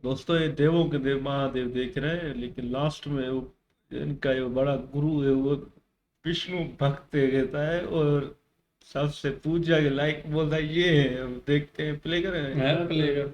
दोस्तों ये देवों के देव महादेव देख रहे हैं, लेकिन लास्ट में वो इनका जो बड़ा गुरु है वो विष्णु भक्त कहता है और सबसे पूजा के लायक बोलता है ये है। अब देखते हैं, प्ले करें। है प्ले कर।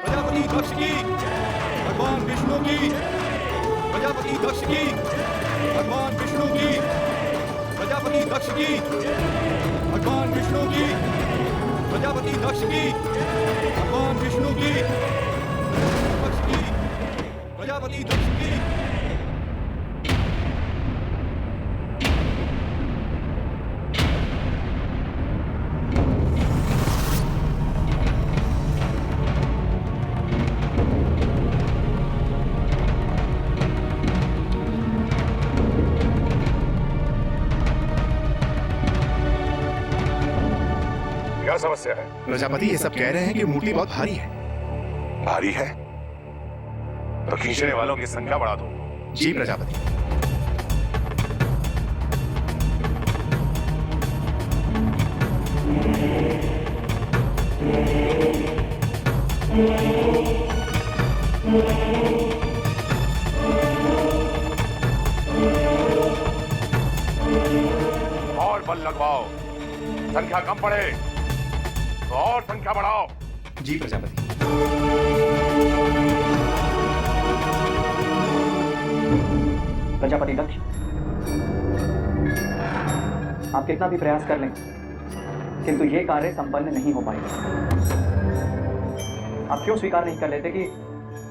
प्रजापति दक्ष की, भगवान विष्णु की, प्रजापति दक्ष की, भगवान विष्णु की, प्रजापति दक्ष की, भगवान विष्णु की, प्रजापति दक्ष की, भगवान विष्णु की, दक्ष की, प्रजापति दक्ष की। क्या समस्या है? प्रजापति ये सब कह रहे हैं कि मूर्ति बहुत भारी है। भारी है तो खींचने वालों की संख्या बढ़ा दो। जी प्रजापति। और बल लगवाओ, संख्या कम पड़े तो और संख्या बढ़ाओ। जी प्रजापति। प्रजापति दक्ष, आप कितना भी प्रयास कर लें किंतु ये कार्य संपन्न नहीं हो पाएगा। आप क्यों स्वीकार नहीं कर लेते कि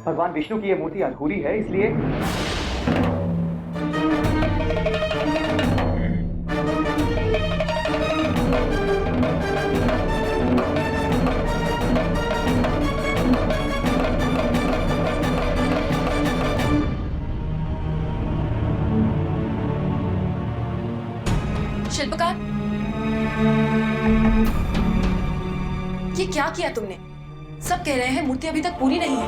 भगवान विष्णु की ये मूर्ति अधूरी है, इसलिए शिल्पकार, ये क्या किया तुमने? सब कह रहे हैं मूर्ति अभी तक पूरी नहीं है,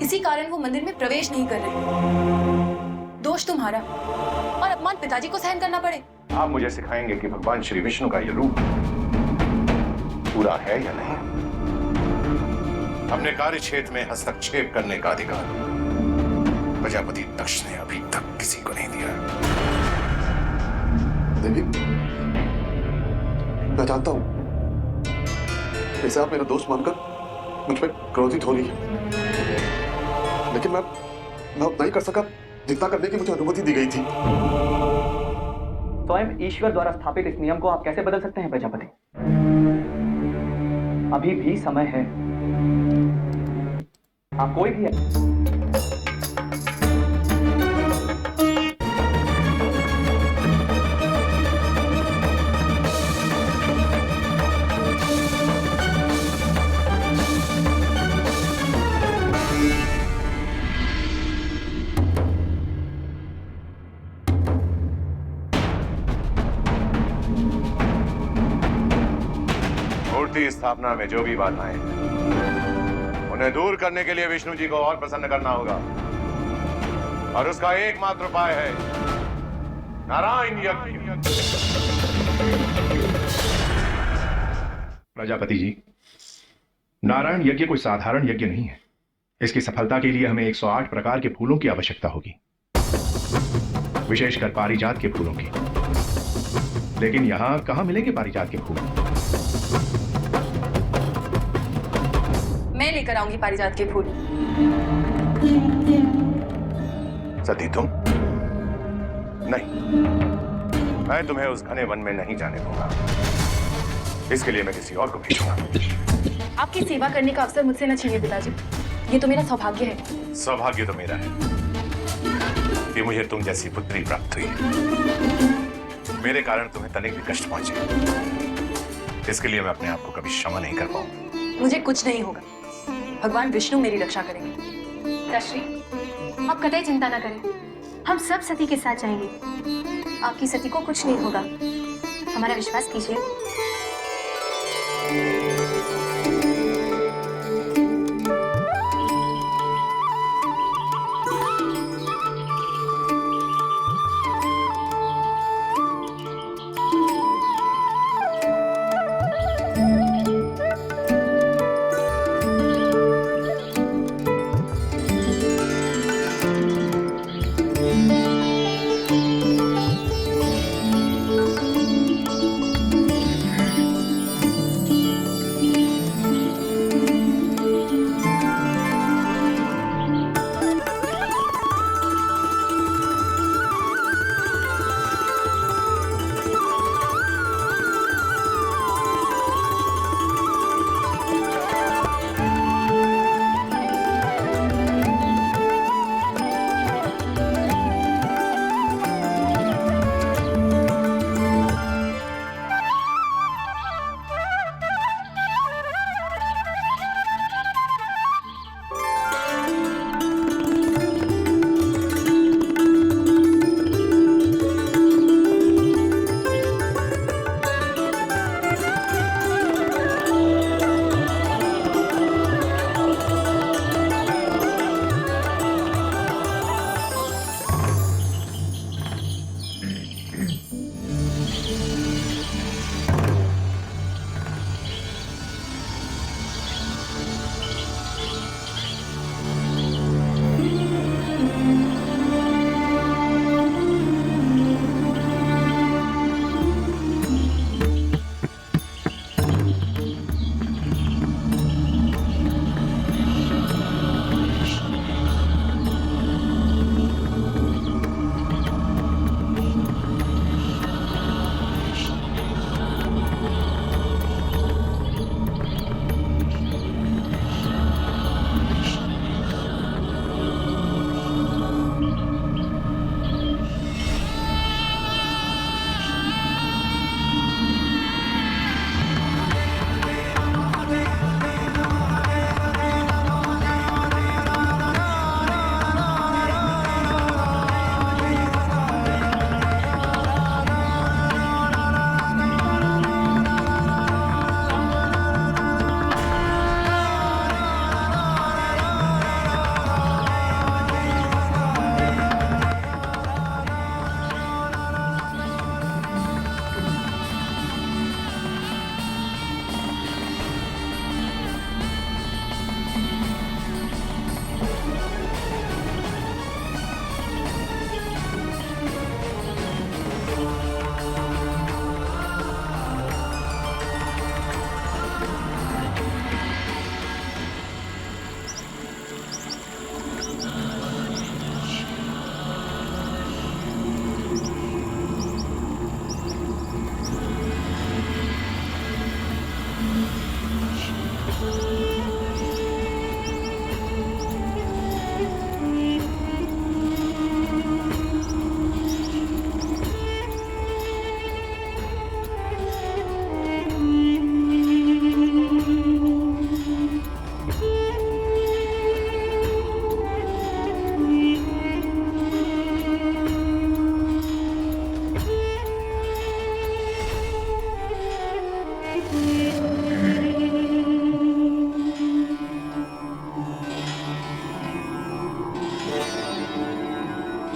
इसी कारण वो मंदिर में प्रवेश नहीं कर रहे। दोष तुम्हारा और अपमान पिताजी को सहन करना पड़े। आप मुझे सिखाएंगे कि भगवान श्री विष्णु का ये रूप पूरा है या नहीं। अपने कार्य क्षेत्र में हस्तक्षेप करने का अधिकार प्रजापति दक्ष ने अभी तक किसी को नहीं दिया। देवी, मैं जानता हूं वैसे आप मेरा दोस्त मानकर मुझ पर क्रोधित हो रही है, लेकिन मैं उतना ही कर सका जितना करने की मुझे अनुमति दी गई थी। स्वयं ईश्वर द्वारा स्थापित इस नियम को आप कैसे बदल सकते हैं प्रजापति? अभी भी समय है। आप कोई भी है। मूर्ति स्थापना में जो भी बाधाएं हैं उन्हें दूर करने के लिए विष्णु जी को और प्रसन्न करना होगा, और उसका एकमात्र उपाय है नारायण यज्ञ। प्रजापति जी, नारायण यज्ञ कोई साधारण यज्ञ नहीं है। इसकी सफलता के लिए हमें 108 प्रकार के फूलों की आवश्यकता होगी, विशेषकर पारिजात के फूलों की। लेकिन यहां कहां मिलेंगे पारिजात के फूल? मैं लेकर आऊंगी पारिजात के फूल। सती तुम नहीं, मैं तुम्हें उस घने वन में नहीं जाने दूंगा। इसके लिए मैं किसी और को भेजूंगा। आपकी सेवा करने का अवसर मुझसे न छीनिए पिताजी, ये तो मेरा सौभाग्य है। सौभाग्य तो मेरा है कि मुझे तुम जैसी पुत्री प्राप्त हुई। मेरे कारण तुम्हें तनिक भी कष्ट पहुंचे, इसके लिए मैं अपने आप को कभी क्षमा नहीं कर पाऊंगा। मुझे कुछ नहीं होगा, भगवान विष्णु मेरी रक्षा करेंगे। दश्री, आप कतई चिंता ना करें, हम सब सती के साथ जाएंगे। आपकी सती को कुछ नहीं होगा, हमारा विश्वास कीजिए।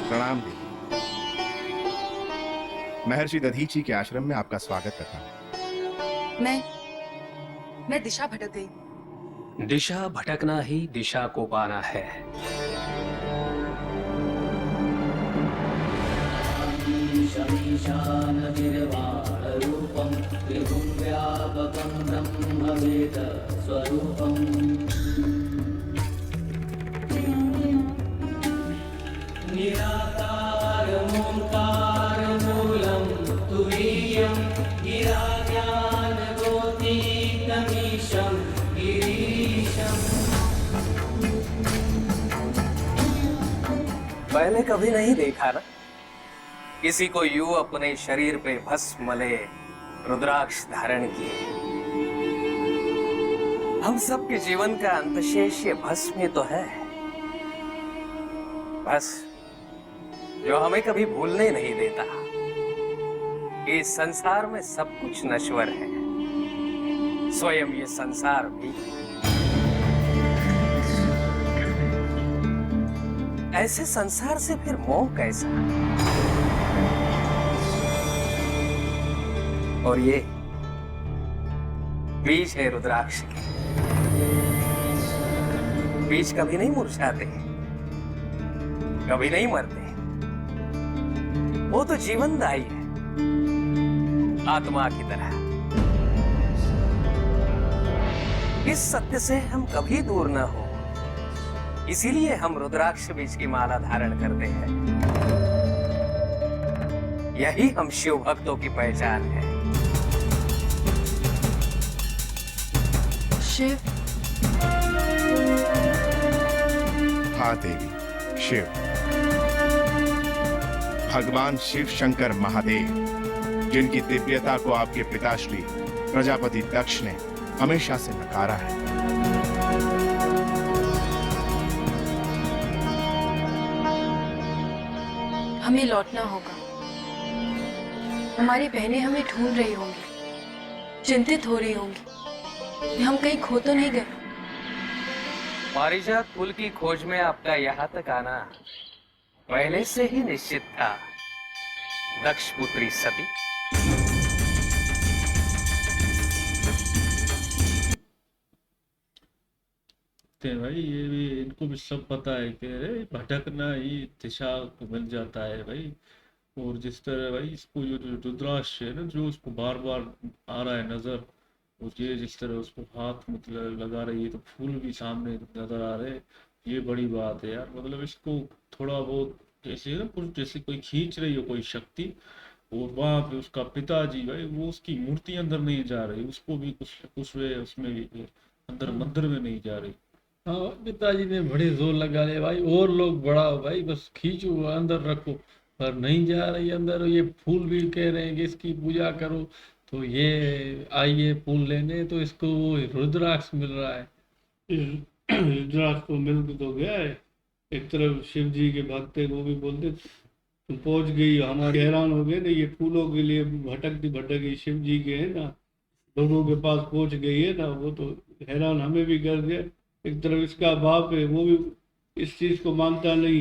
प्रणाम देवी। महर्षि दधीची के आश्रम में आपका स्वागत करता हूँ। मैं दिशा भटक गई। दिशा भटकना ही दिशा को पाना है। पहले कभी नहीं देखा ना किसी को यूं अपने शरीर पे भस्म मले रुद्राक्ष धारण किए। हम सबके जीवन का अंतशेष ये भस्म ही तो है। बस जो हमें कभी भूलने नहीं देता कि इस संसार में सब कुछ नश्वर है, स्वयं ये संसार भी। ऐसे संसार से फिर मोह कैसा? और ये बीज है रुद्राक्ष के। बीज कभी नहीं मुरझाते, कभी नहीं मरते, वो तो जीवनदायी है, आत्मा की तरह। इस सत्य से हम कभी दूर न हो, इसीलिए हम रुद्राक्ष बीज की माला धारण करते हैं। यही हम शिव भक्तों की पहचान है। शिव, हाँ देवी, शिव, भगवान शिव शंकर महादेव, जिनकी दिव्यता को आपके पिताश्री प्रजापति दक्ष ने हमेशा से नकारा है। हमें लौटना होगा। हमारी बहनें हमें ढूंढ रही होंगी, चिंतित हो रही होंगी कि हम कहीं खो तो नहीं गए। पारिजात फूल की खोज में आपका यहाँ तक आना पहले से ही निश्चित था, दक्ष पुत्री सती। भाई ये भी इनको भी सब पता है कि अरे भटकना ही दिशा को मिल जाता है भाई। और जिस तरह भाई इसको जो रुद्राक्ष है ना, जो उसको बार बार आ रहा है नजर, और ये जिस तरह उसको हाथ में लगा रही है तो फूल भी सामने नजर आ रहे हैं, ये बड़ी बात है यार। मतलब इसको थोड़ा बहुत जैसे ना कुछ जैसे कोई खींच रही हो कोई शक्ति, और वहां पे उसका पिताजी भाई वो उसकी मूर्ति अंदर नहीं जा रही, उसको भी कुछ उसमें भी अंदर मंदिर में नहीं जा रही। हाँ, पिताजी ने बड़े जोर लगा ले भाई, और लोग बढ़ाओ भाई, बस खींचो अंदर रखो, पर नहीं जा रही अंदर। ये फूल भी कह रहे हैं कि इसकी पूजा करो, तो ये आइए फूल लेने, तो इसको वो रुद्राक्ष मिल रहा है। रुद्राक्ष को मिल तो गया है। एक तरफ शिव जी के भक्त है, वो भी बोलते तुम पहुंच गई, हमारे हैरान हो गए ना, ये फूलों के लिए भटकती भटकी शिव जी के है ना, लोगों के पास पहुंच गई है ना, वो तो हैरान हमें भी कर दिया। एक तरफ इसका बाप है, वो भी इस चीज को मानता नहीं।